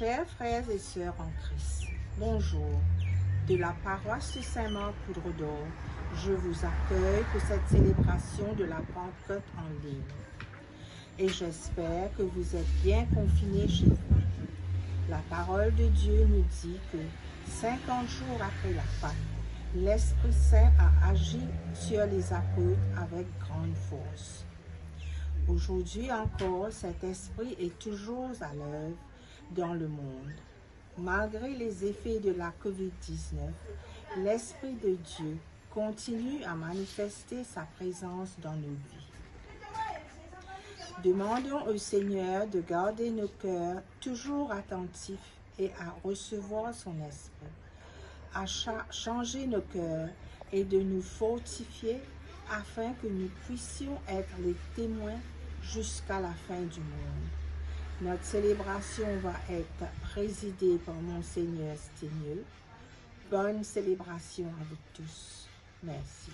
Chers frères et sœurs en Christ, bonjour. De la paroisse de Saint-Marc Poudre d'Or, je vous accueille pour cette célébration de la Pentecôte en ligne. Et j'espère que vous êtes bien confinés chez vous. La parole de Dieu nous dit que 50 jours après la Pâque, l'Esprit Saint a agi sur les apôtres avec grande force. Aujourd'hui encore, cet esprit est toujours à l'œuvre dans le monde. Malgré les effets de la COVID-19, l'Esprit de Dieu continue à manifester sa présence dans nos vies. Demandons au Seigneur de garder nos cœurs toujours attentifs et à recevoir son esprit, à changer nos cœurs et de nous fortifier afin que nous puissions être les témoins jusqu'à la fin du monde. Notre célébration va être présidée par Monseigneur Sténieux. Bonne célébration à vous tous. Merci.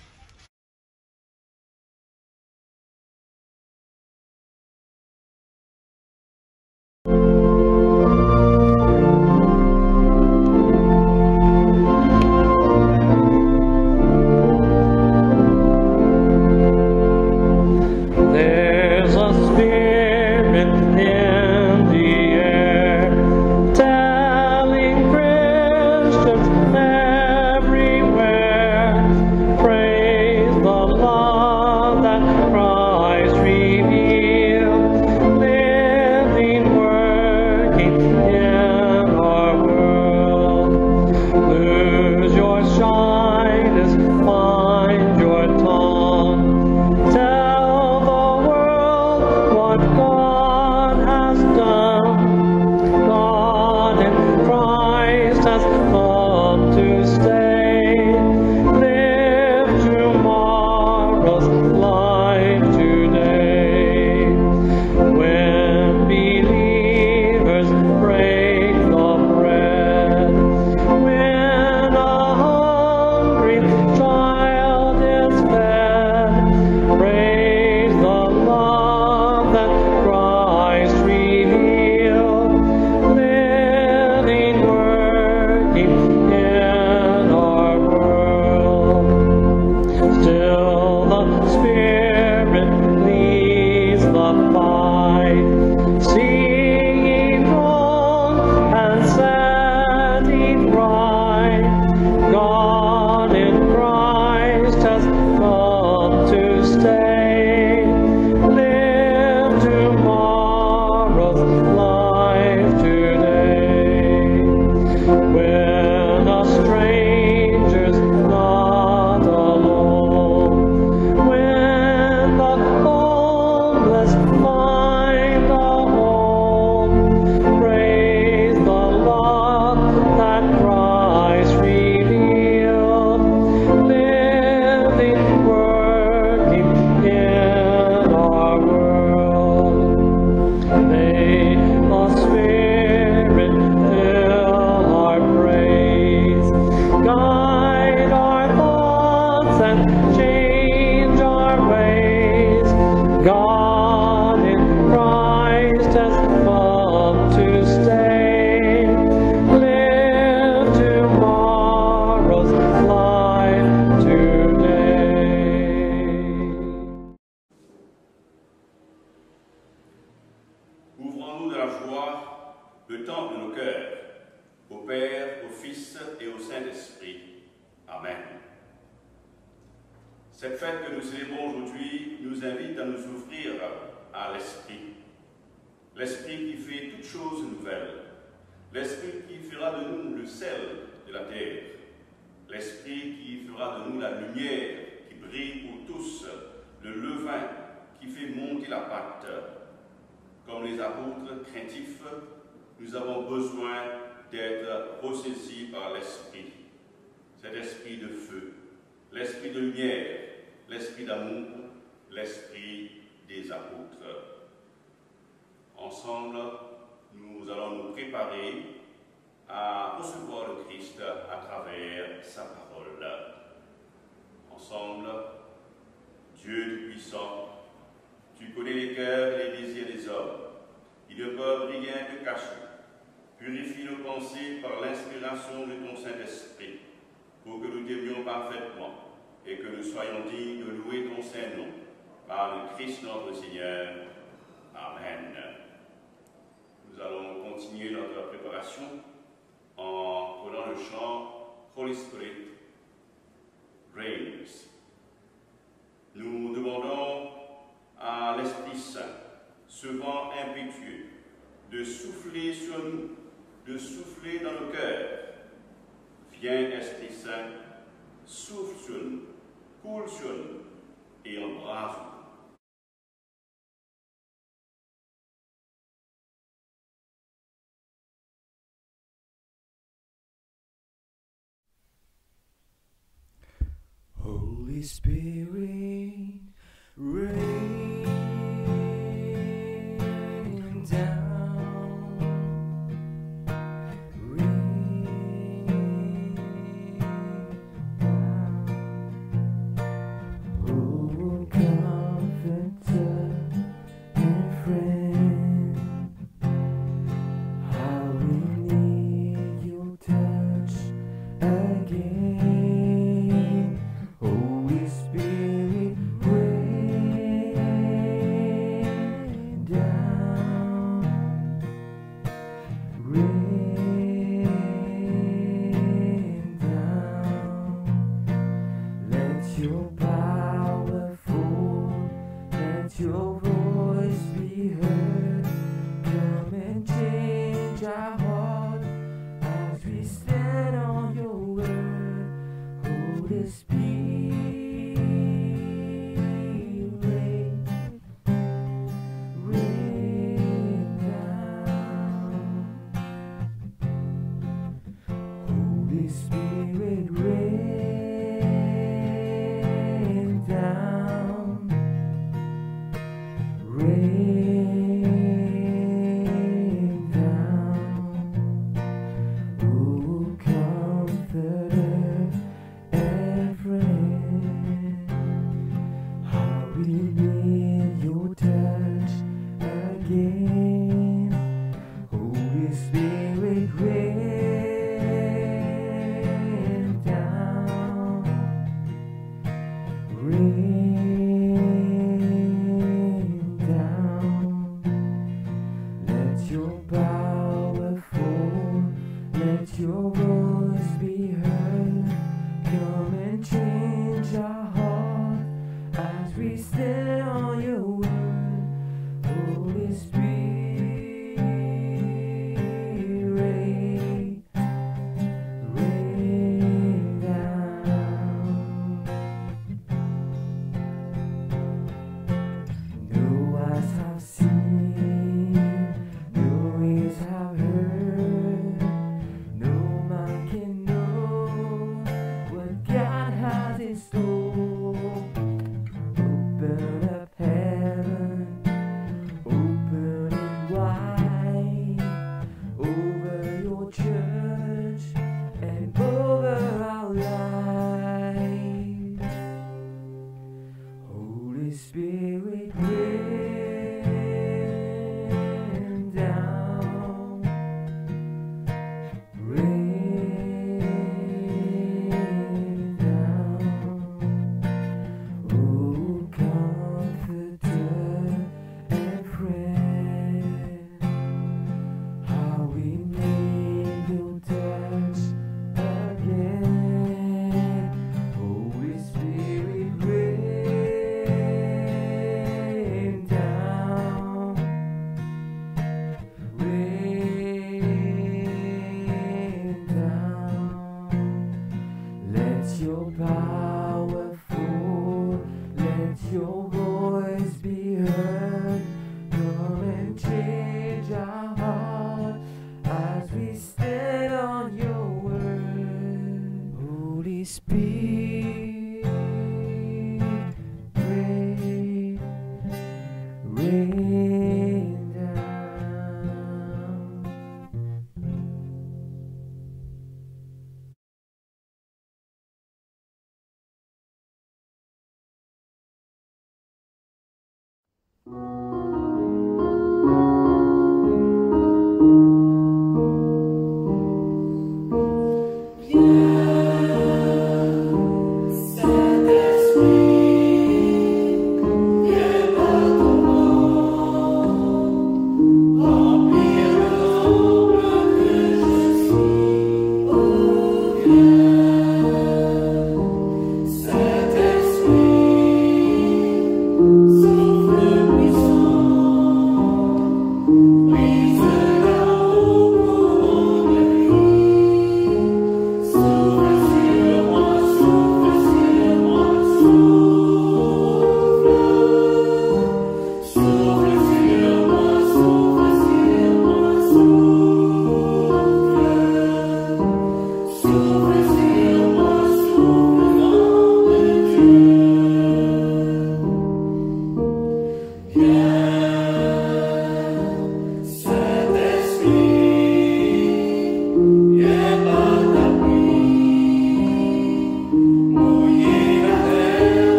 Ouvrons-nous de la joie le temple de nos cœurs, au Père, au Fils et au Saint-Esprit. Amen. Cette fête que nous célébrons aujourd'hui nous invite à nous ouvrir à l'Esprit. L'Esprit qui fait toutes choses nouvelles. L'Esprit qui fera de nous le sel de la terre. L'Esprit qui fera de nous la lumière qui brille pour tous, le levain qui fait monter la pâte. Comme les apôtres craintifs, nous avons besoin d'être ressaisis par l'Esprit. Cet esprit de feu, l'esprit de lumière, l'esprit d'amour, l'esprit des apôtres. Ensemble, nous allons nous préparer à recevoir le Christ à travers sa parole. Ensemble, Dieu Tout-Puissant, tu connais les cœurs et les désirs des hommes. Ils ne peuvent rien te cacher. Purifie pensées par l'inspiration de ton Saint-Esprit, pour que nous t'aimions parfaitement et que nous soyons dignes de louer ton Saint-Nom. Par le Christ notre Seigneur. Amen. Nous allons continuer notre préparation en prenant le chant Holy Spirit Reigns. Nous demandons à l'Esprit Saint, ce vent impétueux, de souffler sur nous, de souffler dans nos cœurs. Viens, Esprit Saint, souffle sur nous, coule sur nous et embrase-nous. Holy Spirit, rain down, rain down. Oh, comforter and friend, how we need your touch again. Holy Spirit, rain down, rain down. Let your power fall, let your voice be heard. Come and change our heart as we stand on your word. Holy Spirit, rain down. Holy Spirit, rain down, rain down. Oh, comforter and friend, how we need your touch again. Holy Spirit, rain down, rain down. Let your power fall, let your voice be heard. Come and change our heart as we stand on your word. Holy Spirit, rain down. No eyes have seen, no ears have heard, no man can know what God has in store. Open up heaven, open it wide, over your church and over our lives. Holy Spirit, rain down, rain down. Oh, comforter and friend, how we need your touch again. Holy Spirit, rain down, rain down. Let your power fall, let your voice be heard. Come and change our heart as we stand on your word. Holy Spirit, rain down.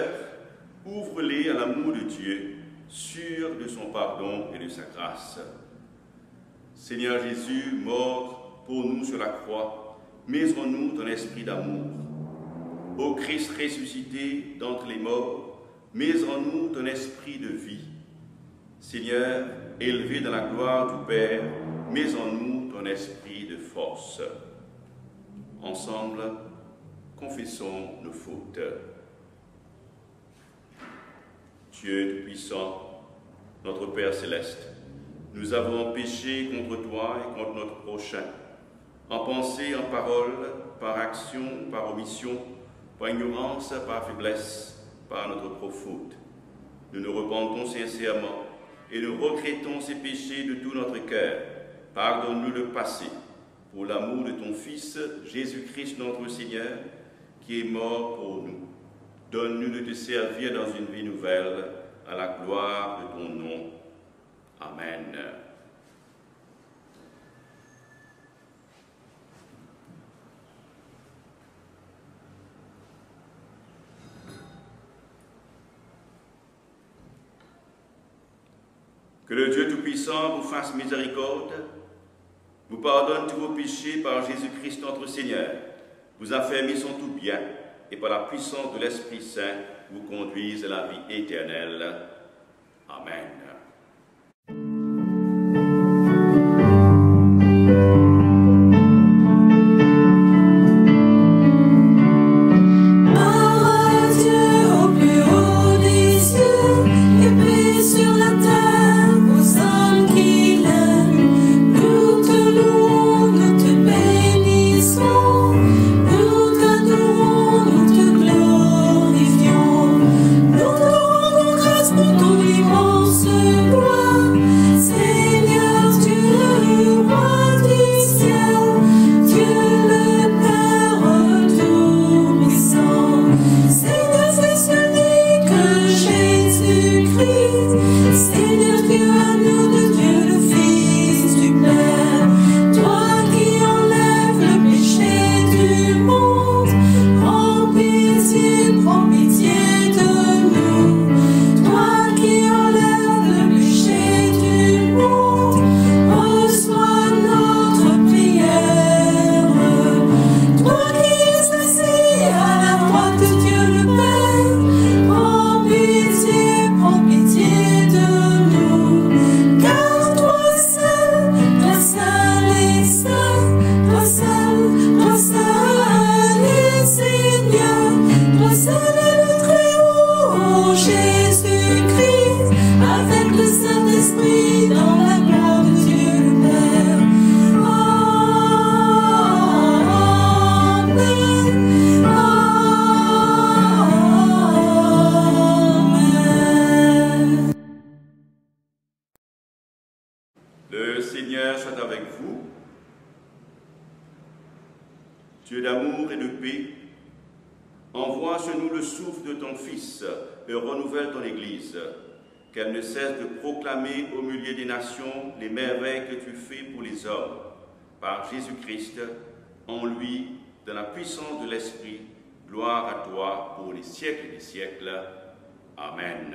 cœurs, ouvre-les à l'amour de Dieu, sûr de son pardon et de sa grâce. Seigneur Jésus, mort pour nous sur la croix, mets en nous ton esprit d'amour. Ô Christ ressuscité d'entre les morts, mets en nous ton esprit de vie. Seigneur, élevé dans la gloire du Père, mets en nous ton esprit de force. Ensemble, confessons nos fautes. Dieu Tout-Puissant, notre Père Céleste, nous avons péché contre toi et contre notre prochain, en pensée, en parole, par action, par omission, par ignorance, par faiblesse, par notre faute. Nous nous repentons sincèrement et nous regrettons ces péchés de tout notre cœur. Pardonne-nous le passé, pour l'amour de ton Fils, Jésus-Christ notre Seigneur, qui est mort pour nous. Donne-nous de te servir dans une vie nouvelle, à la gloire de ton nom. Amen. Que le Dieu Tout-Puissant vous fasse miséricorde, vous pardonne tous vos péchés par Jésus-Christ notre Seigneur, vous affermisse en tout bien, et par la puissance de l'Esprit Saint, vous conduise à la vie éternelle. Amen. Le Seigneur soit avec vous. Dieu d'amour et de paix, envoie sur nous le souffle de ton Fils et renouvelle ton Église, qu'elle ne cesse de proclamer au milieu des nations les merveilles que tu fais pour les hommes, par Jésus-Christ, en lui, dans la puissance de l'Esprit. Gloire à toi pour les siècles des siècles. Amen.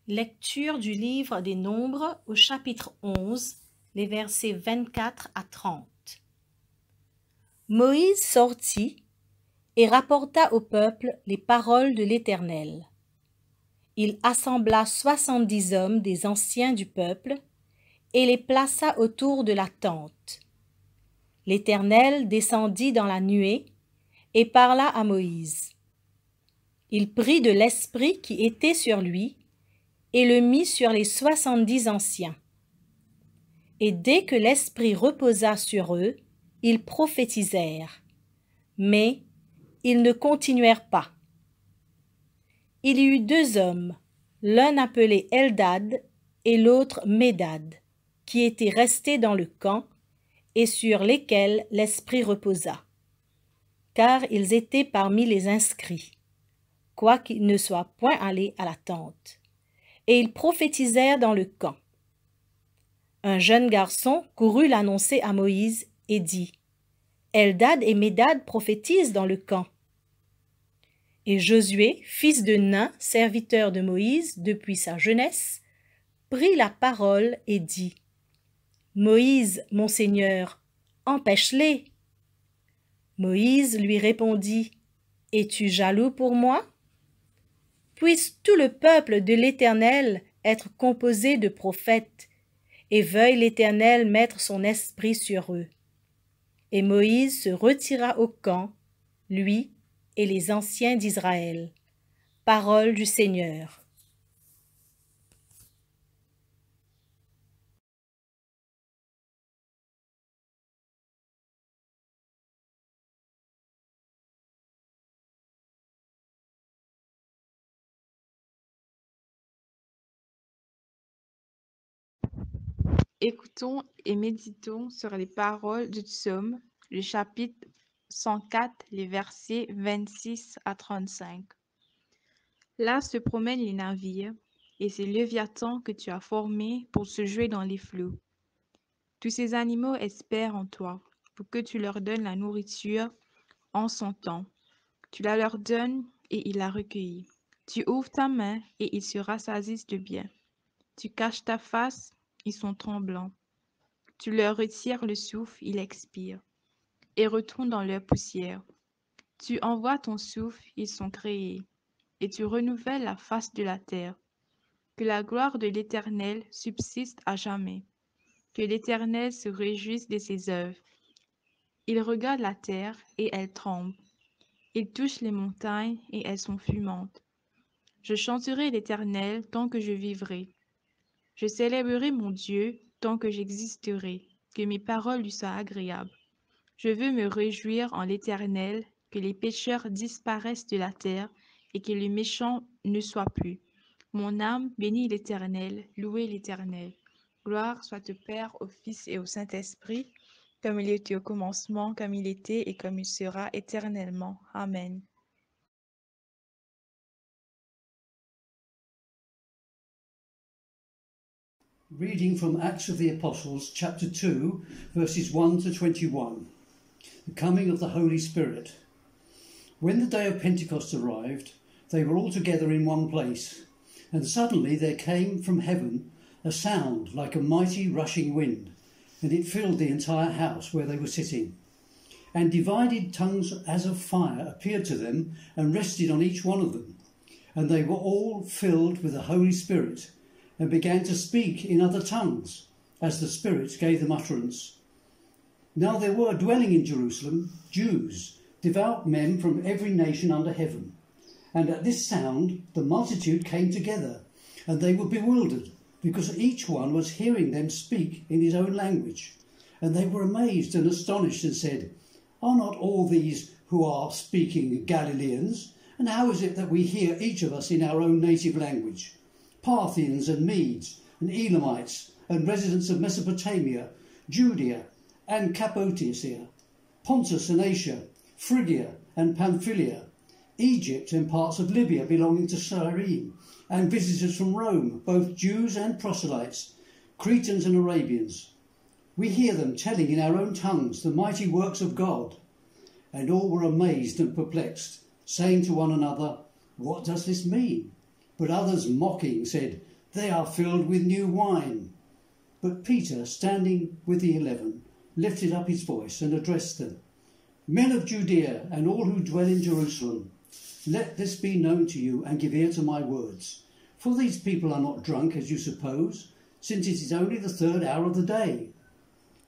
Lecture du livre des Nombres au chapitre 11, les versets 24 à 30. Moïse sortit et rapporta au peuple les paroles de l'Éternel. Il assembla 70 hommes des anciens du peuple et les plaça autour de la tente. L'Éternel descendit dans la nuée et parla à Moïse. Il prit de l'esprit qui était sur lui et le mit sur les 70 anciens. Et dès que l'Esprit reposa sur eux, ils prophétisèrent, mais ils ne continuèrent pas. Il y eut 2 hommes, l'un appelé Eldad et l'autre Médad, qui étaient restés dans le camp et sur lesquels l'Esprit reposa, car ils étaient parmi les inscrits, quoiqu'ils ne soient point allés à la tente. et ils prophétisèrent dans le camp. Un jeune garçon courut l'annoncer à Moïse et dit « Eldad et Médad prophétisent dans le camp. » Et Josué, fils de Nun, serviteur de Moïse depuis sa jeunesse, prit la parole et dit « Moïse, mon Seigneur, empêche-les. » Moïse lui répondit « Es-tu jaloux pour moi? Puisse tout le peuple de l'Éternel être composé de prophètes, et veuille l'Éternel mettre son esprit sur eux. » Et Moïse se retira au camp, lui et les anciens d'Israël. Parole du Seigneur. Écoutons et méditons sur les paroles du psaume, le chapitre 104, les versets 26 à 35. Là se promènent les navires, et ces léviathans que tu as formés pour se jouer dans les flots. Tous ces animaux espèrent en toi, pour que tu leur donnes la nourriture en son temps. Tu la leur donnes, et ils la recueillent. Tu ouvres ta main, et ils se rassasisent de bien. Tu caches ta face, ils sont tremblants. Tu leur retires le souffle, ils expirent, et retournent dans leur poussière. Tu envoies ton souffle, ils sont créés, et tu renouvelles la face de la terre. Que la gloire de l'Éternel subsiste à jamais. Que l'Éternel se réjouisse de ses œuvres. Il regarde la terre, et elle tremble. Il touche les montagnes, et elles sont fumantes. Je chanterai l'Éternel tant que je vivrai. Je célébrerai mon Dieu tant que j'existerai, que mes paroles lui soient agréables. Je veux me réjouir en l'Éternel, que les pécheurs disparaissent de la terre et que les méchants ne soient plus. Mon âme bénit l'Éternel, louez l'Éternel. Gloire soit au Père, au Fils et au Saint-Esprit, comme il était au commencement, comme il était et comme il sera éternellement. Amen. Reading from Acts of the Apostles, chapter 2, verses 1 to 21. The coming of the Holy Spirit. When the day of Pentecost arrived, they were all together in one place, and suddenly there came from heaven a sound like a mighty rushing wind, and it filled the entire house where they were sitting. And divided tongues as of fire appeared to them and rested on each one of them. And they were all filled with the Holy Spirit, and began to speak in other tongues, as the Spirit gave them utterance. Now there were dwelling in Jerusalem Jews, devout men from every nation under heaven. And at this sound the multitude came together, and they were bewildered, because each one was hearing them speak in his own language. And they were amazed and astonished, and said, Are not all these who are speaking Galileans? And how is it that we hear each of us in our own native language? Parthians and Medes and Elamites and residents of Mesopotamia, Judea and Cappadocia, Pontus and Asia, Phrygia and Pamphylia, Egypt and parts of Libya belonging to Cyrene, and visitors from Rome, both Jews and proselytes, Cretans and Arabians. We hear them telling in our own tongues the mighty works of God. And all were amazed and perplexed, saying to one another, What does this mean? But others, mocking, said, They are filled with new wine. But Peter, standing with the 11, lifted up his voice and addressed them. Men of Judea and all who dwell in Jerusalem, let this be known to you, and give ear to my words. For these people are not drunk, as you suppose, since it is only the 3rd hour of the day.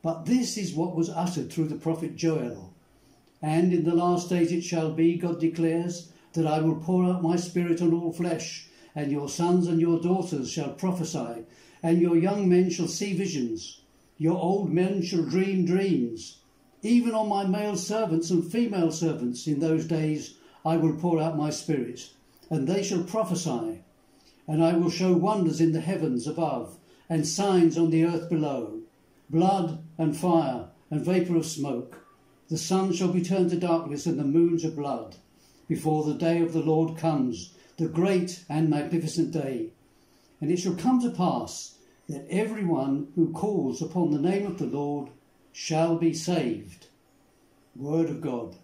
But this is what was uttered through the prophet Joel. And in the last days it shall be, God declares, that I will pour out my spirit on all flesh, and your sons and your daughters shall prophesy, and your young men shall see visions. Your old men shall dream dreams. Even on my male servants and female servants in those days I will pour out my spirit, and they shall prophesy. And I will show wonders in the heavens above, and signs on the earth below, blood and fire and vapour of smoke. The sun shall be turned to darkness and the moon to blood, before the day of the Lord comes, the great and magnificent day. And it shall come to pass that everyone who calls upon the name of the Lord shall be saved. Word of God.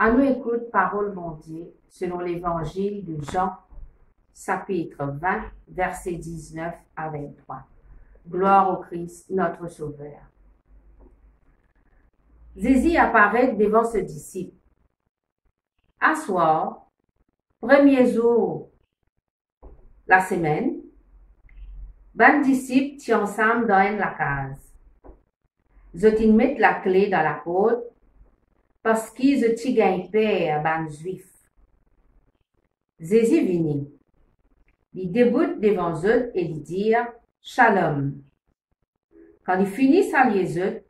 À nous écoute parole mon Dieu, selon l'évangile de Jean, chapitre 20, versets 19 à 23. Gloire au Christ, notre Sauveur. Jésus apparaît devant ses disciples. À soir, premier jour la semaine, ban disciples sont ensemble dans la case. Ils mettent la clé dans la porte parce qu'ils ont gagnent paix à ban juif. Jésus vient. Il débute devant eux et il dit Shalom. Quand il finit sa liaison,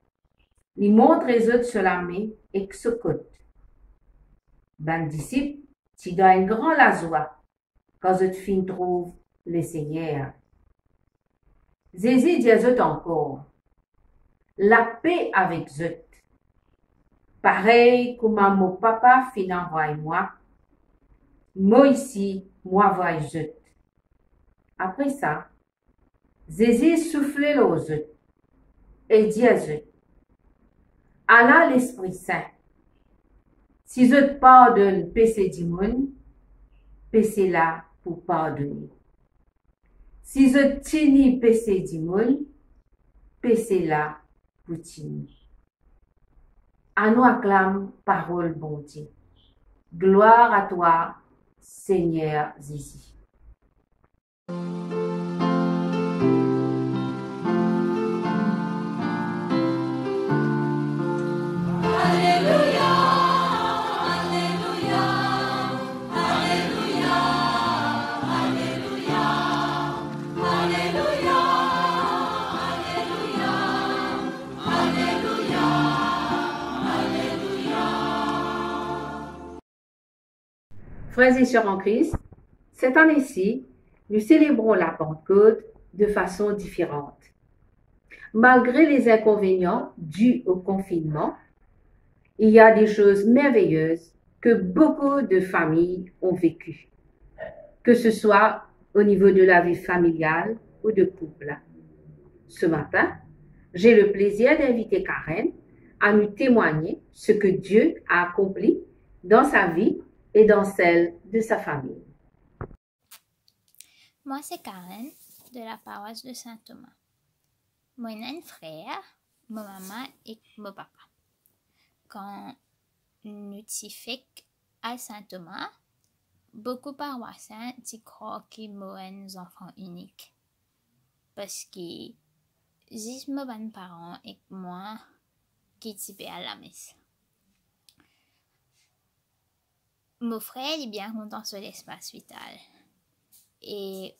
il montre les autres sur la main et se côte. Ben disciple, tu dois une grande la joie quand je fin trouve le Seigneur. Jésus dit à eux encore, la paix avec eux. Pareil comme mon papa fin envoie moi, moi ici, moi envoie eux. Après ça, Jésus souffle aux eux et dit à eux, Allah l'Esprit Saint, si je te pardonne péché du monde, péché là pour pardonner. Si je tiens péché du monde, péché là pour tenir. À nous acclame parole bon Dieu. Gloire à toi, Seigneur Jésus. Frères et sœurs en Christ, cette année-ci, nous célébrons la Pentecôte de façon différente. Malgré les inconvénients dus au confinement, il y a des choses merveilleuses que beaucoup de familles ont vécues, que ce soit au niveau de la vie familiale ou de couple. Ce matin, j'ai le plaisir d'inviter Karen à nous témoigner ce que Dieu a accompli dans sa vie et dans celle de sa famille. Moi, c'est Karen de la paroisse de Saint-Thomas. Moi, j'ai un frère, ma maman et mon papa. Quand nous sommes à Saint-Thomas, beaucoup de paroissiens croient qu'ils sont des enfants uniques. Parce que j'ai mes parents et moi qui sommes à la messe. Mon frère est bien content sur l'espace vital. Et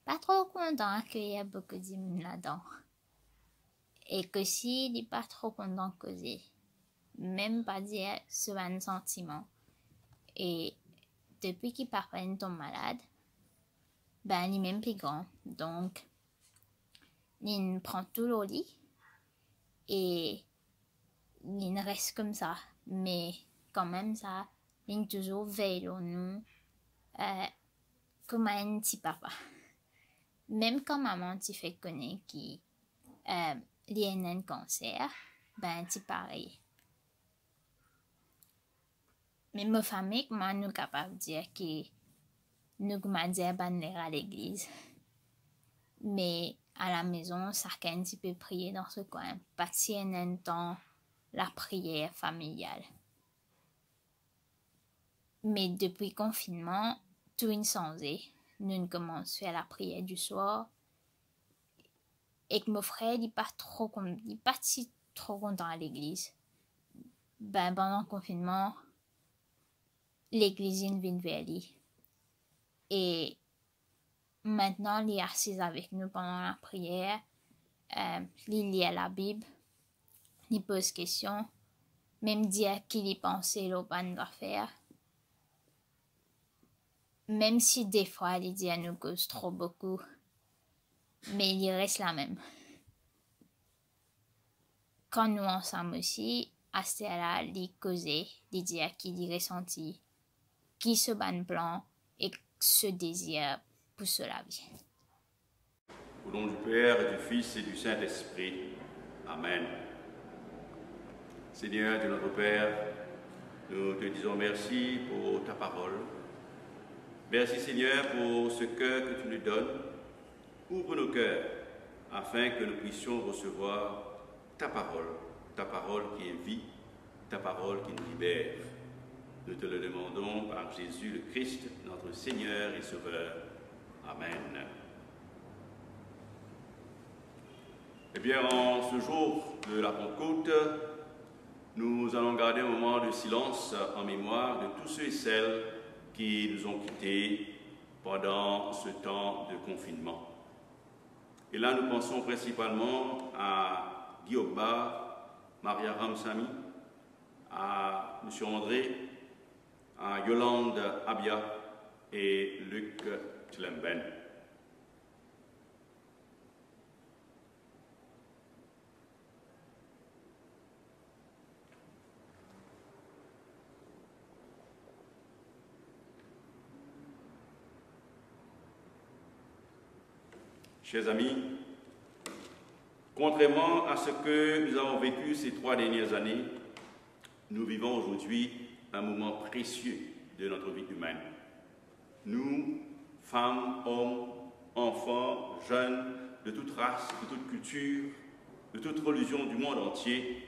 pas trop content qu'il y ait beaucoup d'hymnes là-dedans. Et que s'il n'est pas trop content de causer, même pas dire ce un sentiment. Et depuis qu'il papa tombe malade, ben il est même plus grand. Donc, il prend tout le lit et il reste comme ça. Mais quand même ça, il toujours veille au nous comme un petit papa. Même quand maman te fait connaître qu'il a un cancer, ben c'est pareil. Mais ma famille, moi, nous sommes capables de dire que nous sommes dire ben à l'église. Mais à la maison, chacun peut prier dans ce coin, passer un temps la prière familiale. Mais depuis le confinement, tout est changé. Nous commençons à faire la prière du soir. Et que mon frère n'est pas si trop content à l'église. Ben, pendant le confinement, l'église vient vers lui. Et maintenant, il est assis avec nous pendant la prière. Il lit la Bible. Il pose des questions. Même dire qu'il y pensait le bon doit faire. Même si des fois, il dit à nous cause trop beaucoup. Mais il reste la même. Quand nous ensemble aussi, à ce là, il causait, il dit qu'il ressentit, qui se ban plan et ce désir pour la vie. Au nom du Père, et du Fils et du Saint-Esprit. Amen. Seigneur, Dieu notre Père, nous te disons merci pour ta parole. Merci Seigneur pour ce cœur que tu nous donnes. Ouvre nos cœurs afin que nous puissions recevoir ta parole qui est vie ta parole qui nous libère. Nous te le demandons par Jésus le Christ, notre Seigneur et Sauveur. Amen. Eh bien, en ce jour de la Pentecôte, nous allons garder un moment de silence en mémoire de tous ceux et celles qui nous ont quittés pendant ce temps de confinement. Et là, nous pensons principalement à Guy Ogba, Maria Ramsamy, à M. André, à Yolande Abia et Luc Tlemben. Chers amis, contrairement à ce que nous avons vécu ces 3 dernières années, nous vivons aujourd'hui un moment précieux de notre vie humaine. Nous, femmes, hommes, enfants, jeunes, de toute race, de toute culture, de toute religion du monde entier,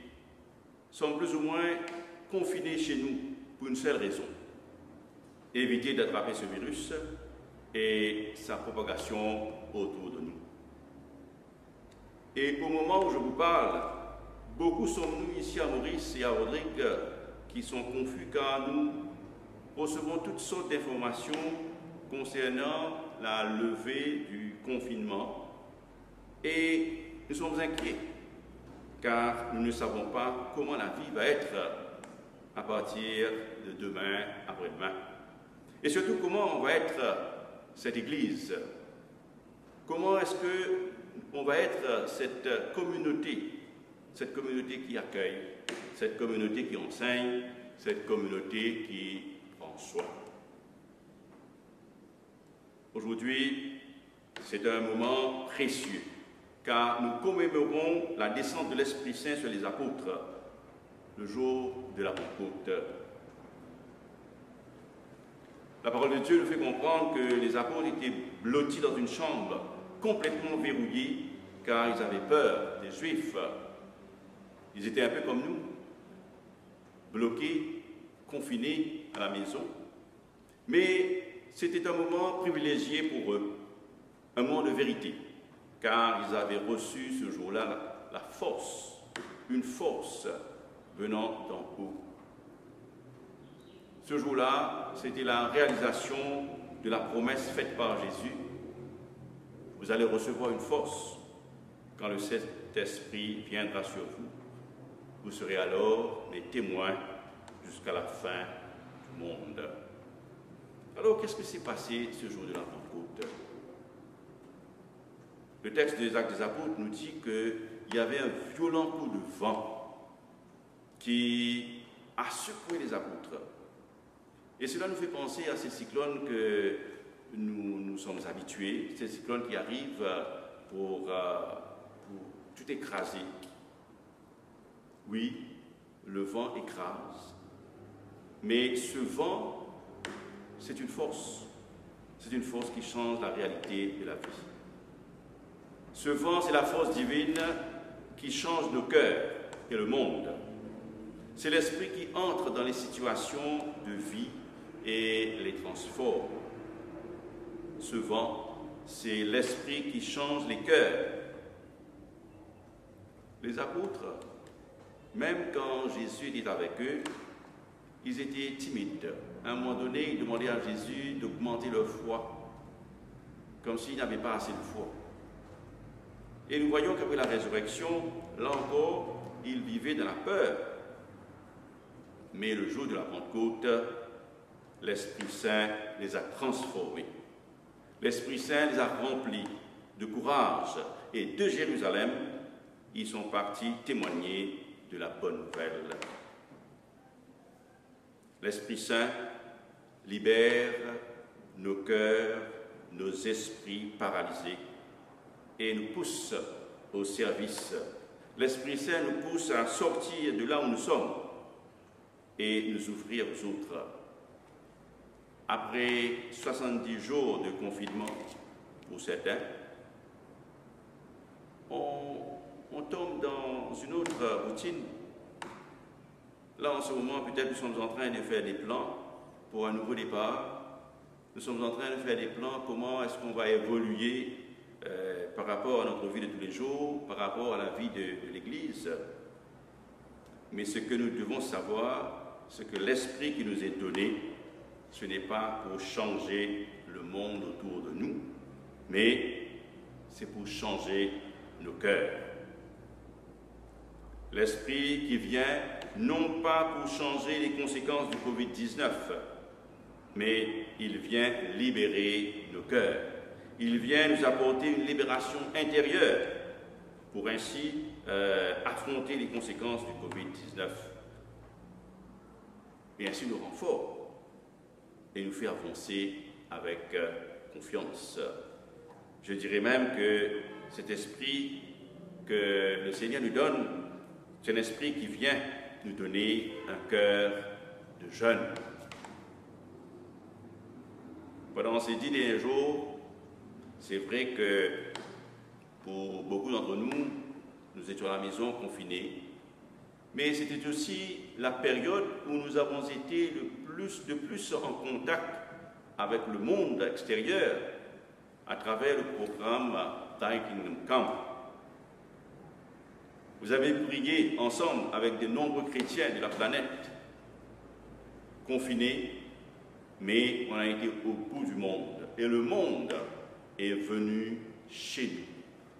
sommes plus ou moins confinés chez nous pour une seule raison: éviter d'attraper ce virus et sa propagation autour de nous. Et au moment où je vous parle, beaucoup sommes-nous ici à Maurice et à Rodrigue qui sont confus car nous recevons toutes sortes d'informations concernant la levée du confinement et nous sommes inquiets car nous ne savons pas comment la vie va être à partir de demain, après-demain. Et surtout comment va être cette Église. Comment est-ce qu'on va être cette communauté qui accueille, cette communauté qui enseigne, cette communauté qui prend soin. Aujourd'hui, c'est un moment précieux, car nous commémorons la descente de l'Esprit Saint sur les apôtres, le jour de la Pentecôte. La parole de Dieu nous fait comprendre que les apôtres étaient blottis dans une chambre, complètement verrouillés, car ils avaient peur des Juifs. Ils étaient un peu comme nous, bloqués, confinés à la maison. Mais c'était un moment privilégié pour eux, un moment de vérité, car ils avaient reçu ce jour-là la force, une force venant d'en haut. Ce jour-là, c'était la réalisation de la promesse faite par Jésus. Vous allez recevoir une force quand le Saint-Esprit viendra sur vous. Vous serez alors les témoins jusqu'à la fin du monde. Alors, qu'est-ce qui s'est passé ce jour de la Pentecôte? Le texte des Actes des Apôtres nous dit qu'il y avait un violent coup de vent qui a secoué les apôtres. Et cela nous fait penser à ces cyclones que nous sommes habitués, ces cyclones qui arrivent pour tout écraser. Oui, le vent écrase, mais ce vent, c'est une force. C'est une force qui change la réalité de la vie. Ce vent, c'est la force divine qui change nos cœurs et le monde. C'est l'Esprit qui entre dans les situations de vie et les transforme. Ce vent, c'est l'Esprit qui change les cœurs. Les apôtres, même quand Jésus était avec eux, ils étaient timides. À un moment donné, ils demandaient à Jésus d'augmenter leur foi, comme s'ils n'avaient pas assez de foi. Et nous voyons qu'après la résurrection, là encore, ils vivaient dans la peur. Mais le jour de la Pentecôte, l'Esprit Saint les a transformés. L'Esprit Saint les a remplis de courage. Et de Jérusalem, ils sont partis témoigner de la bonne nouvelle. L'Esprit Saint libère nos cœurs, nos esprits paralysés et nous pousse au service. L'Esprit Saint nous pousse à sortir de là où nous sommes et nous ouvrir aux autres. Après 70 jours de confinement, pour certains, on tombe dans une autre routine. Là, en ce moment, peut-être nous sommes en train de faire des plans pour un nouveau départ. Nous sommes en train de faire des plans, comment est-ce qu'on va évoluer par rapport à notre vie de tous les jours, par rapport à la vie de l'Église. Mais ce que nous devons savoir, c'est que l'esprit qui nous est donné, ce n'est pas pour changer le monde autour de nous, mais c'est pour changer nos cœurs. L'esprit qui vient, non pas pour changer les conséquences du Covid-19, mais il vient libérer nos cœurs. Il vient nous apporter une libération intérieure pour ainsi affronter les conséquences du Covid-19 et ainsi nous rendre forts et nous faire avancer avec confiance. Je dirais même que cet esprit que le Seigneur nous donne, c'est un esprit qui vient nous donner un cœur de jeune. Pendant ces 10 derniers jours, c'est vrai que pour beaucoup d'entre nous, nous étions à la maison confinés, mais c'était aussi la période où nous avons été de plus en contact avec le monde extérieur à travers le programme Thy Kingdom Come. Vous avez prié ensemble avec de nombreux chrétiens de la planète, confinés, mais on a été au bout du monde. Et le monde est venu chez nous.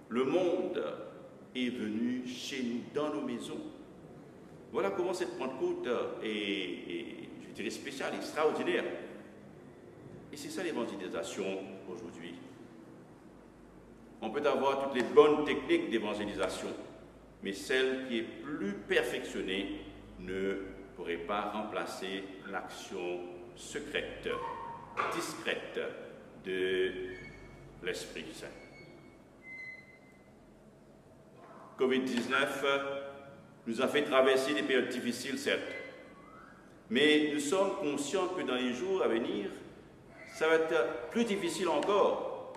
Le monde est venu chez nous, dans nos maisons. Voilà comment cette Pentecôte est, je dirais, spéciale, extraordinaire. Et c'est ça l'évangélisation aujourd'hui. On peut avoir toutes les bonnes techniques d'évangélisation, mais celle qui est plus perfectionnée ne pourrait pas remplacer l'action secrète, discrète de l'Esprit Saint. Covid-19 nous a fait traverser des périodes difficiles, certes, mais nous sommes conscients que dans les jours à venir, ça va être plus difficile encore.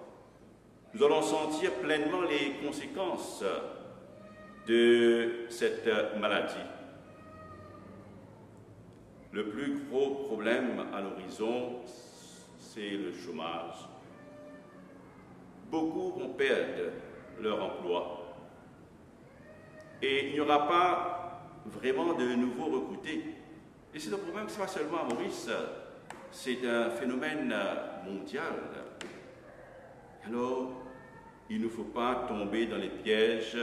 Nous allons sentir pleinement les conséquences de cette maladie. Le plus gros problème à l'horizon, c'est le chômage. Beaucoup vont perdre leur emploi. Et il n'y aura pas vraiment de nouveaux recrutés. Et c'est un problème, ce n'est pas seulement à Maurice, c'est un phénomène mondial. Alors, il ne faut pas tomber dans les pièges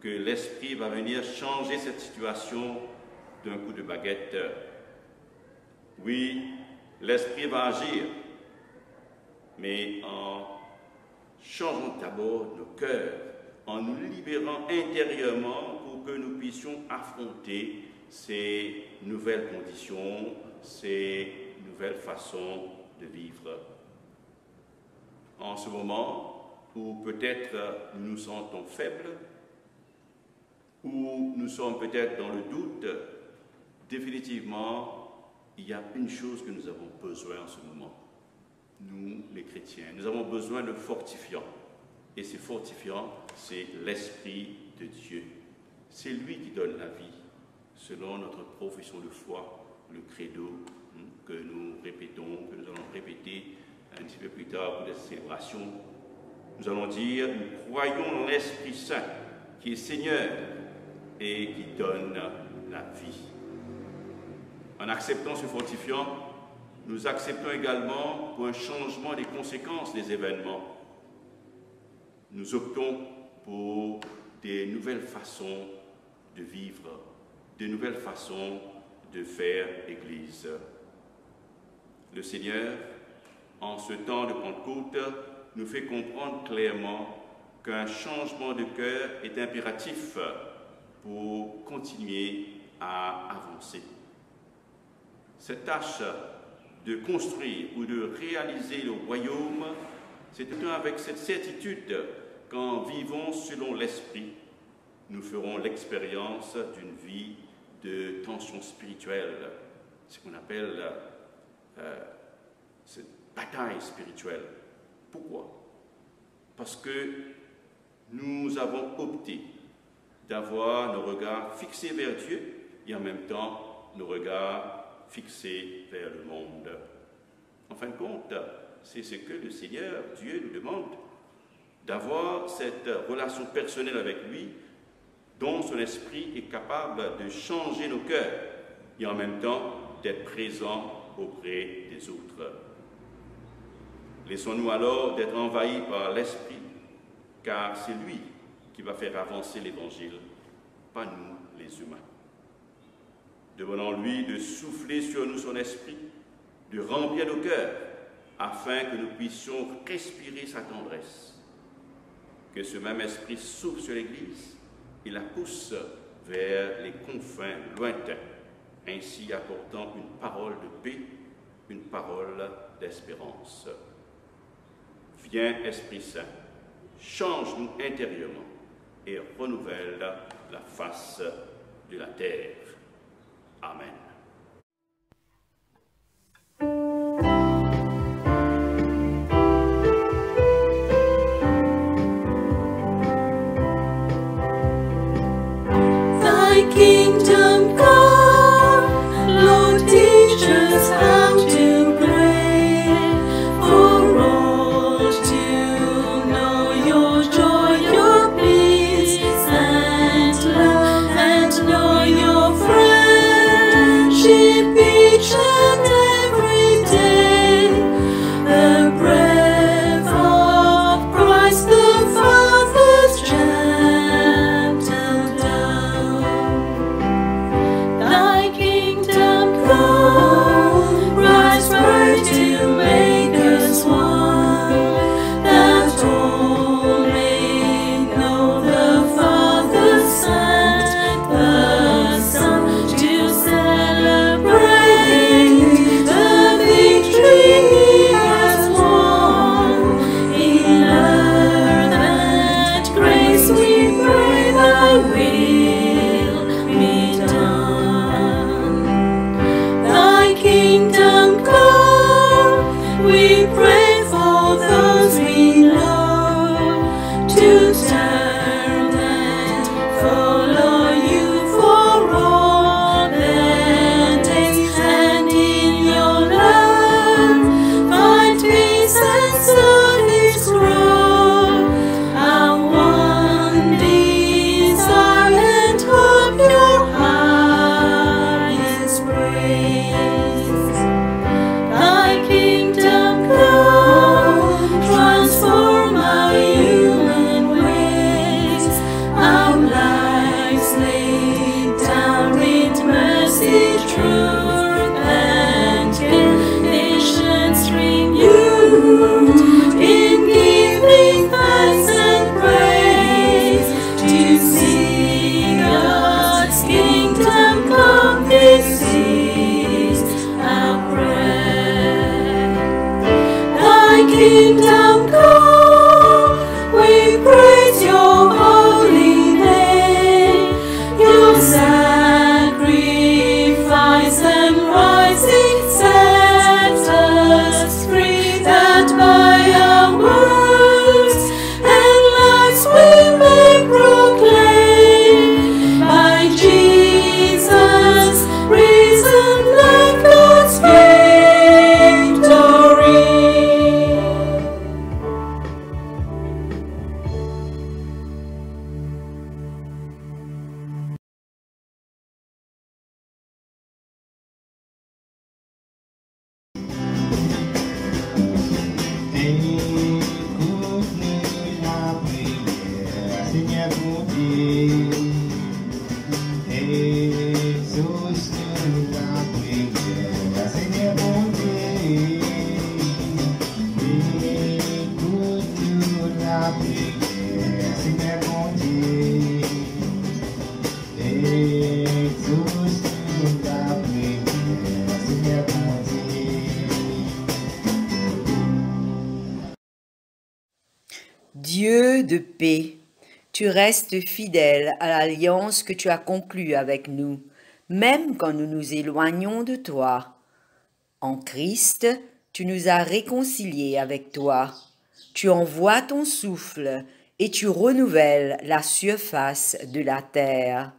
que l'Esprit va venir changer cette situation d'un coup de baguette. Oui, l'Esprit va agir, mais en changeant d'abord nos cœurs, en nous libérant intérieurement pour que nous puissions affronter ces nouvelles conditions, ces nouvelles façons de vivre. En ce moment où peut-être nous nous sentons faibles, où nous sommes peut-être dans le doute, définitivement, il y a une chose que nous avons besoin en ce moment. Nous, les chrétiens, nous avons besoin de fortifiants. Et ce fortifiant, c'est l'Esprit de Dieu. C'est lui qui donne la vie, selon notre profession de foi, le credo que nous répétons, que nous allons répéter un petit peu plus tard pour cette célébration. Nous allons dire, nous croyons en l'Esprit Saint, qui est Seigneur et qui donne la vie. En acceptant ce fortifiant, nous acceptons également pour un changement des conséquences des événements. Nous optons pour des nouvelles façons de vivre, de nouvelles façons de faire Église. Le Seigneur, en ce temps de Pentecôte, nous fait comprendre clairement qu'un changement de cœur est impératif pour continuer à avancer. Cette tâche de construire ou de réaliser le royaume, c'est tout avec cette certitude qu'en vivant selon l'Esprit, nous ferons l'expérience d'une vie de tension spirituelle, ce qu'on appelle cette bataille spirituelle. Pourquoi? Parce que nous avons opté d'avoir nos regards fixés vers Dieu et en même temps nos regards fixés vers le monde. En fin de compte, c'est ce que le Seigneur, Dieu, nous demande, d'avoir cette relation personnelle avec lui, dont son esprit est capable de changer nos cœurs, et en même temps d'être présent auprès des autres. Laissons-nous alors d'être envahis par l'Esprit, car c'est lui qui va faire avancer l'Évangile, pas nous les humains. Demandons-lui de souffler sur nous son esprit, de remplir nos cœurs, afin que nous puissions respirer sa tendresse. Que ce même esprit souffle sur l'Église et la pousse vers les confins lointains, ainsi apportant une parole de paix, une parole d'espérance. Viens, Esprit Saint, change-nous intérieurement et renouvelle la face de la terre. Amen. Thy kingdom come, Lord, teach us how to pray, for all to know your joy, your peace, and love, and know your friendship each and every day. The breath of Christ the Father's gentle dove. Thy kingdom come, Christ's word to make us one, that all may know the Father sent the Son to celebrate the victory he has won. In earth and grace we pray thy will be done. Thy kingdom come, we pray for those we love, to turn and follow you for all their days, and in your love find peace and service grow. Our one desire and hope, your highest praise. Thy kingdom come, transform our human ways, our lives laid down with mercy, truth, and care. Nations renewed in giving thanks and praise, to see God's kingdom come. This is our prayer. Thy kingdom come, we praise your holy name, your sacrifice and rising sets us free, that by our words and lives we may proclaim, by Jesus risen life, God's victory. Écoute-nous la prière, Seigneur mon Dieu. Exauce-nous la prière, Seigneur mon Dieu. Écoute-nous la prière, Seigneur mon Dieu. Exauce-nous la prière, Seigneur mon Dieu. Dieu de paix, tu restes fidèle à l'alliance que tu as conclue avec nous, même quand nous nous éloignons de toi. En Christ, tu nous as réconciliés avec toi. Tu envoies ton souffle et tu renouvelles la surface de la terre.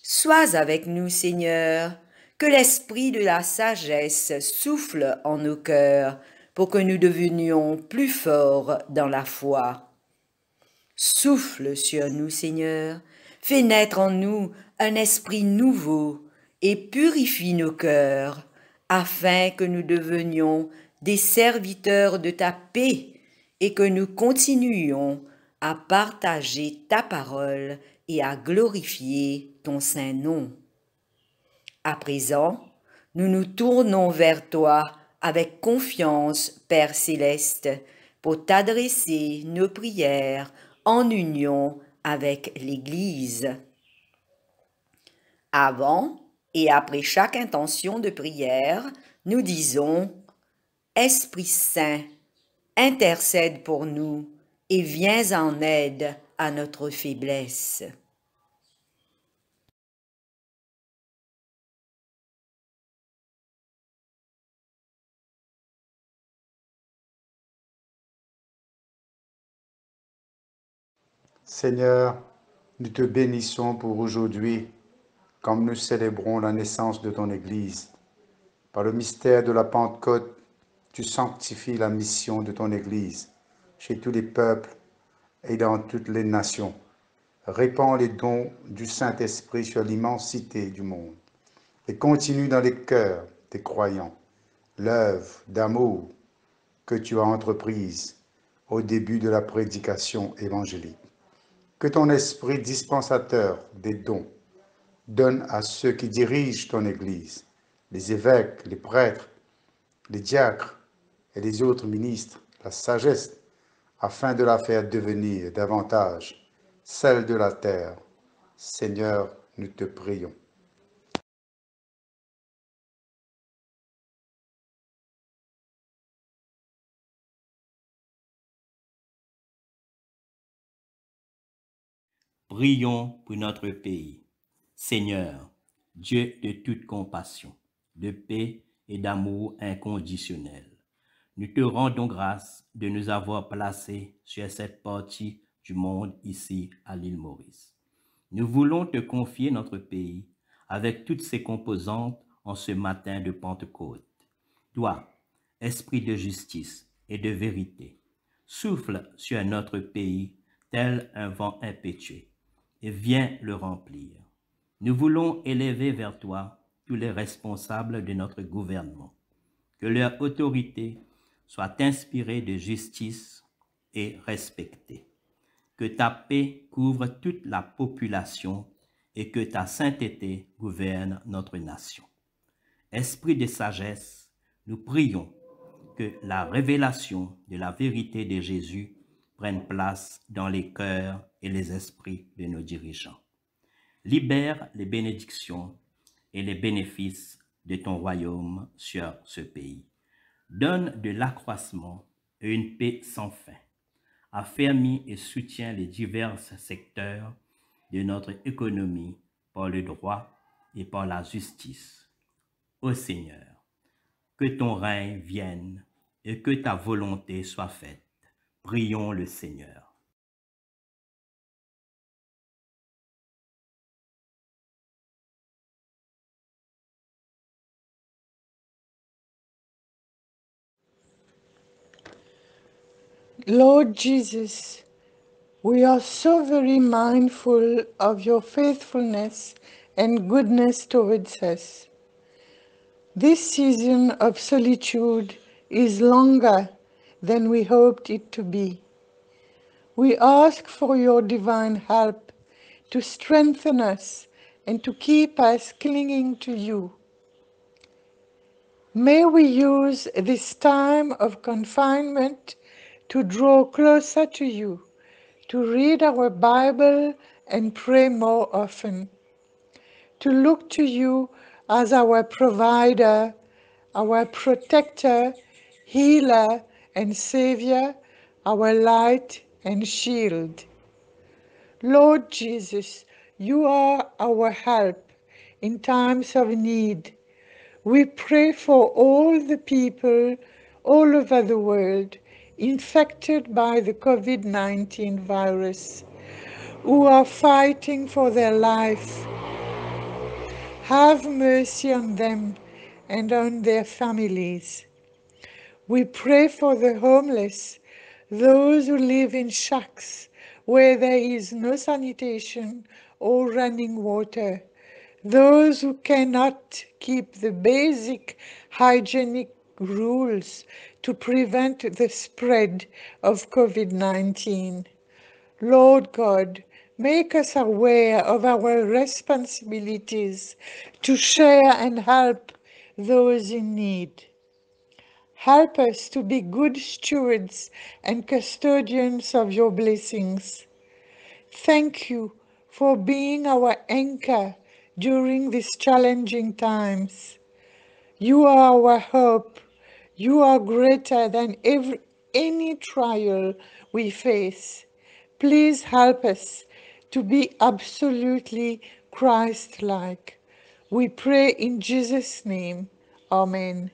Sois avec nous, Seigneur, que l'esprit de la sagesse souffle en nos cœurs pour que nous devenions plus forts dans la foi. Souffle sur nous, Seigneur, fais naître en nous un esprit nouveau et purifie nos cœurs, afin que nous devenions des serviteurs de ta paix et que nous continuions à partager ta parole et à glorifier ton saint nom. À présent, nous nous tournons vers toi avec confiance, Père céleste, pour t'adresser nos prières en union avec l'Église. Avant et après chaque intention de prière, nous disons « Esprit Saint, intercède pour nous et viens en aide à notre faiblesse. » Seigneur, nous te bénissons pour aujourd'hui, comme nous célébrons la naissance de ton Église. Par le mystère de la Pentecôte, tu sanctifies la mission de ton Église chez tous les peuples et dans toutes les nations. Répands les dons du Saint-Esprit sur l'immensité du monde et continue dans les cœurs des croyants l'œuvre d'amour que tu as entreprise au début de la prédication évangélique. Que ton esprit dispensateur des dons donne à ceux qui dirigent ton Église, les évêques, les prêtres, les diacres et les autres ministres, la sagesse, afin de la faire devenir davantage celle de la terre. Seigneur, nous te prions. Prions pour notre pays. Seigneur, Dieu de toute compassion, de paix et d'amour inconditionnel, nous te rendons grâce de nous avoir placés sur cette partie du monde ici à l'île Maurice. Nous voulons te confier notre pays avec toutes ses composantes en ce matin de Pentecôte. Toi, esprit de justice et de vérité, souffle sur notre pays tel un vent impétueux et viens le remplir. Nous voulons élever vers toi tous les responsables de notre gouvernement, que leur autorité soit inspirée de justice et respectée, que ta paix couvre toute la population et que ta sainteté gouverne notre nation. Esprit de sagesse, nous prions que la révélation de la vérité de Jésus prenne place dans les cœurs et les esprits de nos dirigeants. Libère les bénédictions et les bénéfices de ton royaume sur ce pays. Donne de l'accroissement et une paix sans fin. Affermis et soutiens les divers secteurs de notre économie par le droit et par la justice. Ô Seigneur, que ton règne vienne et que ta volonté soit faite. Prions le Seigneur. Lord Jesus, we are so very mindful of your faithfulness and goodness towards us. This season of solitude is longer than we hoped it to be. We ask for your divine help to strengthen us and to keep us clinging to you. May we use this time of confinement to draw closer to you, to read our Bible and pray more often, to look to you as our provider, our protector, healer and savior, our light and shield. Lord Jesus, you are our help in times of need. We pray for all the people all over the world infected by the COVID-19 virus, who are fighting for their life, Have mercy on them and on their families. We pray for the homeless, those who live in shacks where there is no sanitation or running water, those who cannot keep the basic hygienic rules to prevent the spread of COVID-19. Lord God, make us aware of our responsibilities to share and help those in need. Help us to be good stewards and custodians of your blessings. Thank you for being our anchor during these challenging times. You are our hope. You are greater than any trial we face. Please help us to be absolutely Christ-like. We pray in Jesus' name. Amen.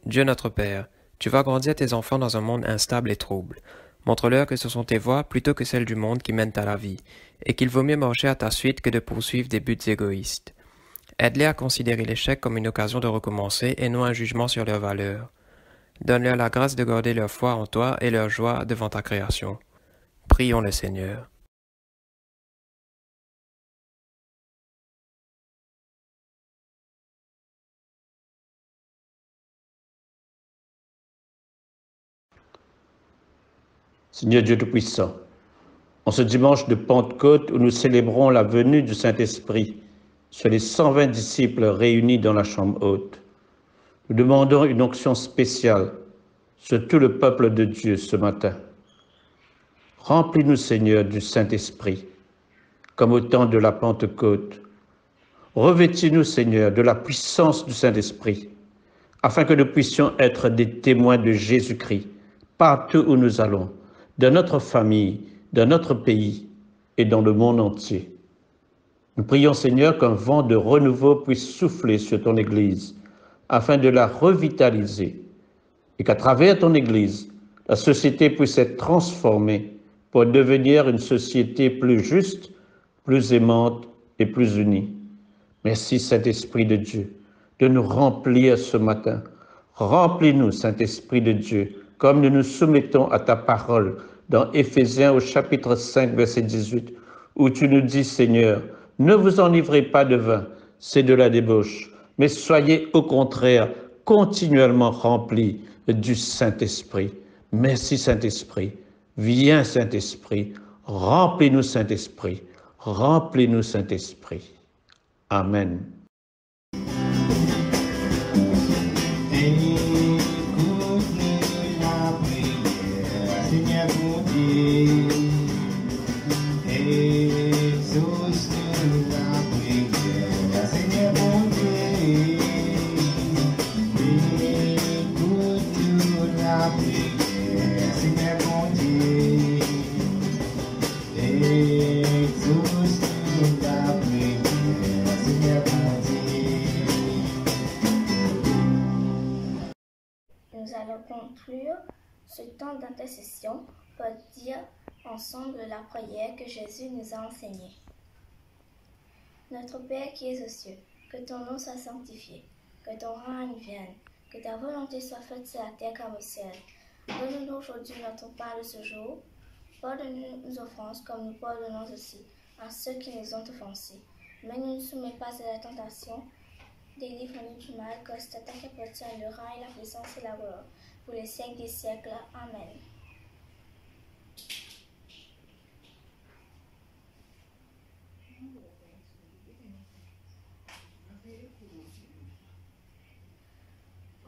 Dieu notre Père, tu vas grandir tes enfants dans un monde instable et trouble. Montre-leur que ce sont tes voies plutôt que celles du monde qui mènent à la vie, et qu'il vaut mieux marcher à ta suite que de poursuivre des buts égoïstes. Aide-les à considérer l'échec comme une occasion de recommencer et non un jugement sur leurs valeurs. Donne-leur la grâce de garder leur foi en toi et leur joie devant ta création. Prions le Seigneur. Seigneur Dieu Tout-Puissant, en ce dimanche de Pentecôte où nous célébrons la venue du Saint-Esprit sur les 120 disciples réunis dans la chambre haute, nous demandons une onction spéciale sur tout le peuple de Dieu ce matin. Remplis-nous, Seigneur, du Saint-Esprit, comme au temps de la Pentecôte. Revêtis-nous, Seigneur, de la puissance du Saint-Esprit, afin que nous puissions être des témoins de Jésus-Christ partout où nous allons, dans notre famille, dans notre pays et dans le monde entier. Nous prions, Seigneur, qu'un vent de renouveau puisse souffler sur ton Église, afin de la revitaliser, et qu'à travers ton Église, la société puisse être transformée pour devenir une société plus juste, plus aimante et plus unie. Merci, Saint-Esprit de Dieu, de nous remplir ce matin. Remplis-nous, Saint-Esprit de Dieu, comme nous nous soumettons à ta parole dans Éphésiens au chapitre 5, verset 18, où tu nous dis, Seigneur, ne vous enivrez pas de vin, c'est de la débauche, mais soyez au contraire continuellement remplis du Saint-Esprit. Merci, Saint-Esprit. Viens, Saint-Esprit. Remplis-nous, Saint-Esprit. Remplis-nous, Saint-Esprit. Amen. Nous allons conclure ce temps d'intercession pour dire ensemble la prière que Jésus nous a enseignée. Notre Père qui es aux cieux, que ton nom soit sanctifié, que ton règne vienne, que ta volonté soit faite sur la terre comme au ciel. Donne-nous aujourd'hui notre pain de ce jour. Pardonne-nous nos offenses comme nous pardonnons aussi à ceux qui nous ont offensés. Mais ne nous soumets pas à la tentation. Délivre-nous du mal, car c'est à toi qu'appartient le règne, la puissance et la gloire, pour les siècles des siècles. Amen.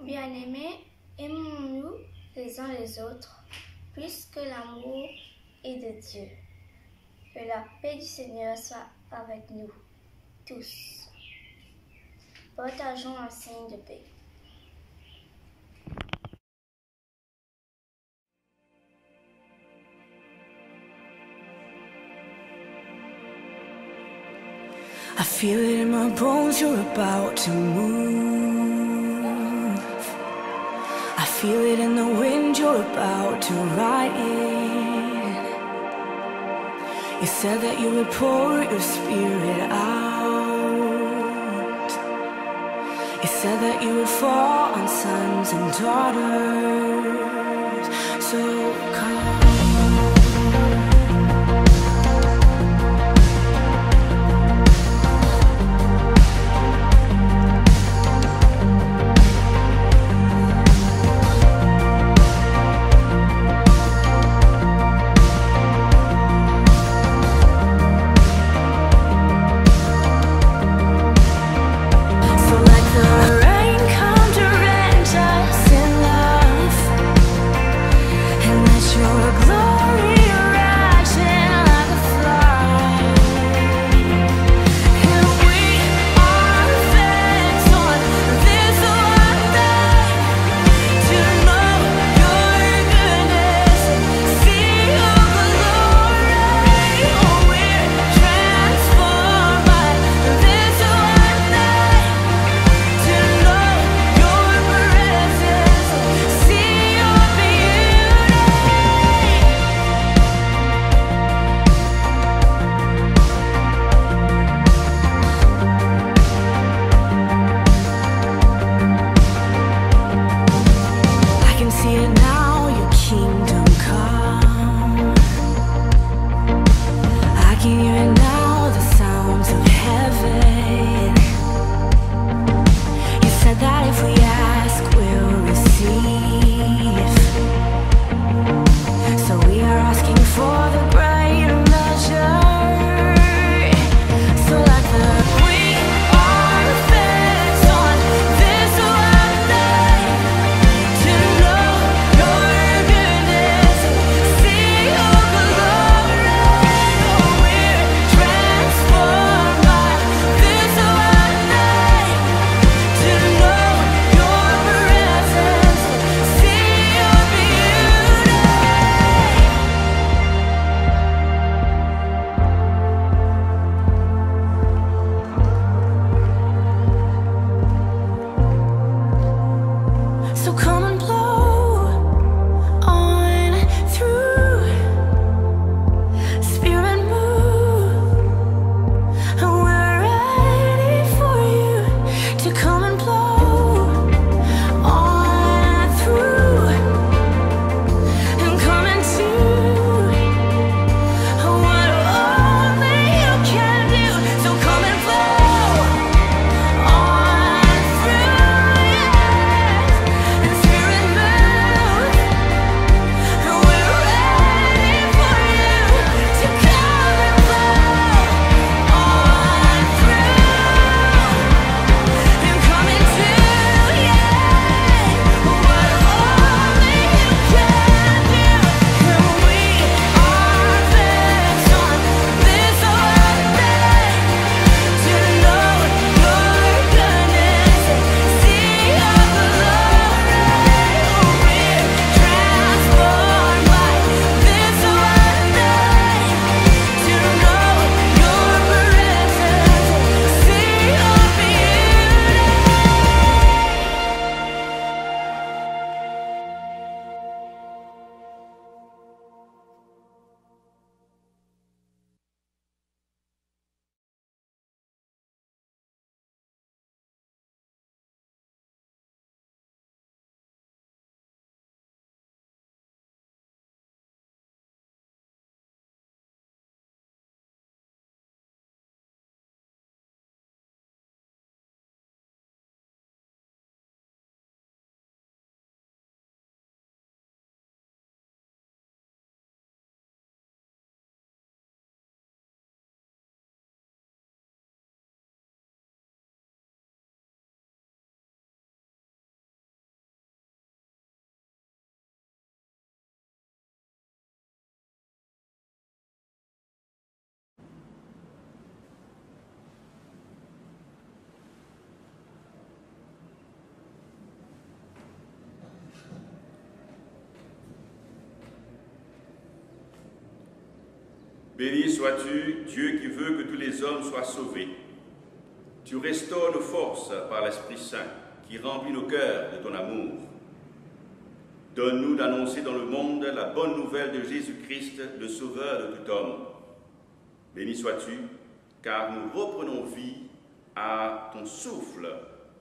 Bien-aimés, aimons-nous les uns les autres, puisque l'amour est de Dieu. Que la paix du Seigneur soit avec nous tous. Partageons un signe de paix. I feel it in my bones, you're about to move. feel it in the wind you're about to ride in. You said that you would pour your spirit out. You said that you would fall on sons and daughters. So come. Béni sois-tu, Dieu qui veut que tous les hommes soient sauvés. Tu restaures nos forces par l'Esprit Saint qui remplit nos cœurs de ton amour. Donne-nous d'annoncer dans le monde la bonne nouvelle de Jésus-Christ, le Sauveur de tout homme. Béni sois-tu, car nous reprenons vie à ton souffle,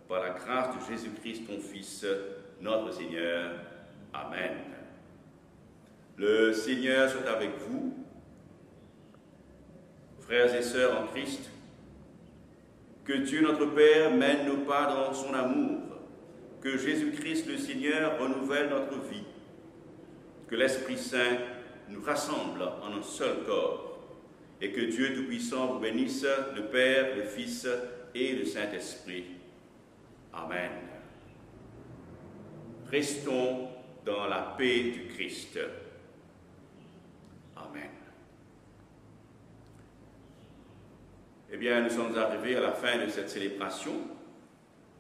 par la grâce de Jésus-Christ, ton Fils, notre Seigneur. Amen. Le Seigneur soit avec vous. Frères et sœurs en Christ, que Dieu notre Père mène nos pas dans son amour, que Jésus-Christ le Seigneur renouvelle notre vie, que l'Esprit Saint nous rassemble en un seul corps, et que Dieu Tout-Puissant vous bénisse, le Père, le Fils et le Saint-Esprit. Amen. Restons dans la paix du Christ. Amen. Eh bien, nous sommes arrivés à la fin de cette célébration,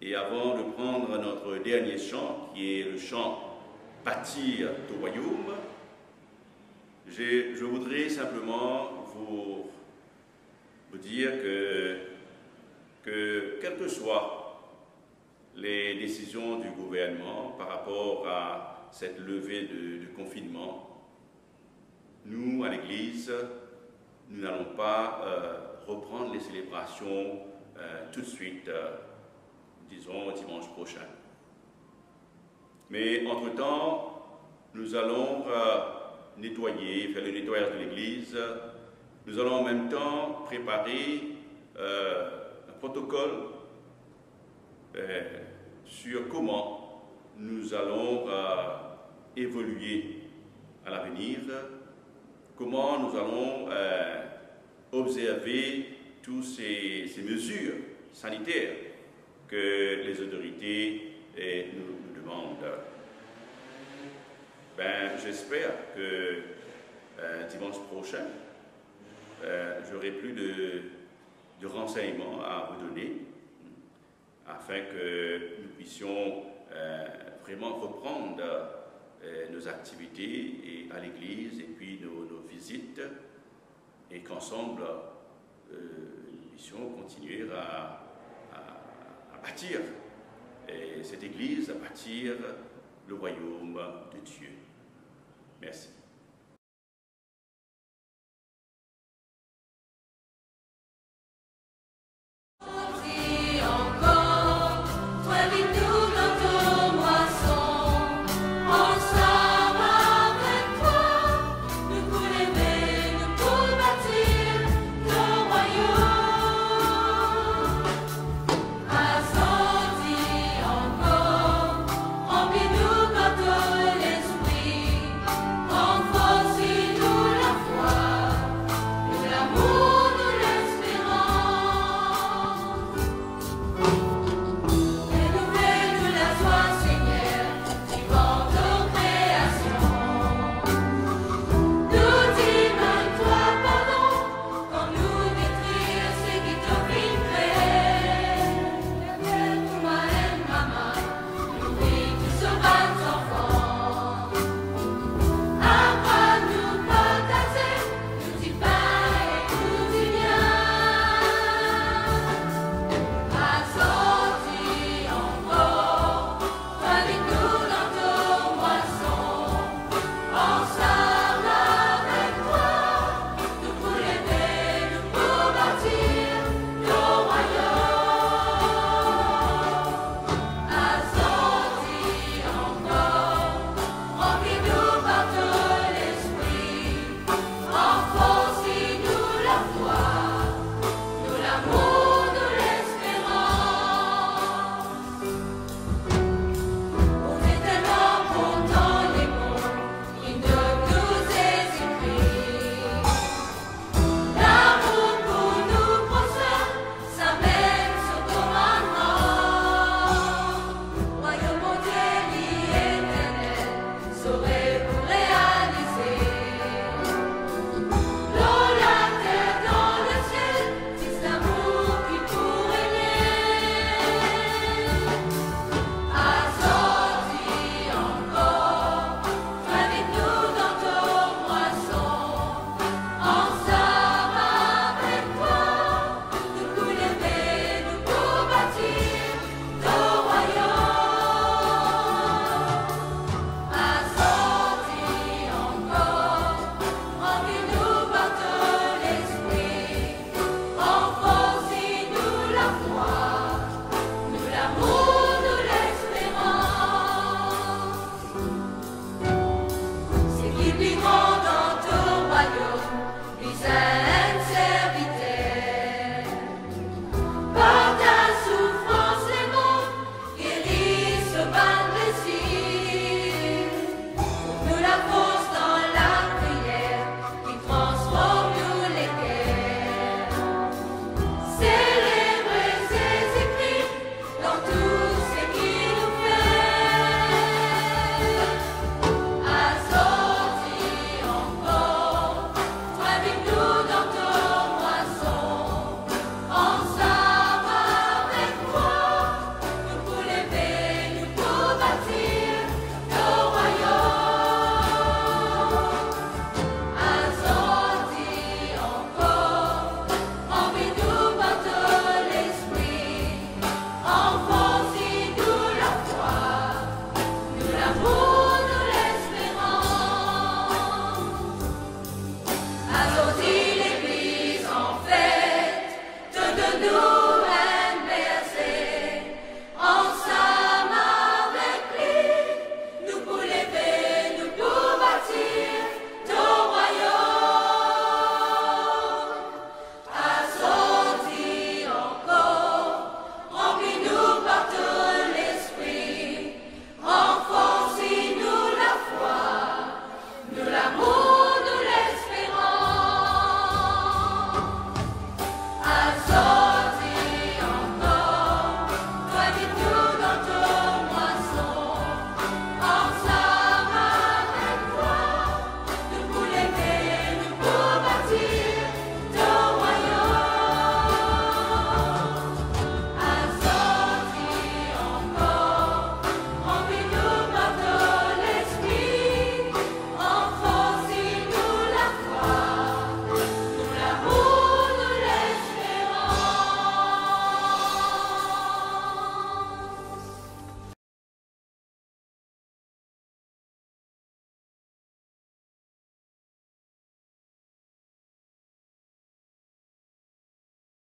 et avant de prendre notre dernier chant, qui est le chant « Bâtir ton royaume », je voudrais simplement vous dire que quelles que soient les décisions du gouvernement par rapport à cette levée de confinement, nous, à l'Église, nous n'allons pas reprendre les célébrations tout de suite, disons dimanche prochain. Mais entre-temps, nous allons nettoyer, faire le nettoyage de l'Église. Nous allons en même temps préparer un protocole sur comment nous allons évoluer à l'avenir, comment nous allons observer toutes ces mesures sanitaires que les autorités nous demandent. J'espère que dimanche prochain, j'aurai plus de renseignements à vous donner afin que nous puissions vraiment reprendre nos activités à l'église et puis nos visites, et qu'ensemble nous puissions continuer à bâtir cette église, à bâtir le royaume de Dieu. Merci. Sauver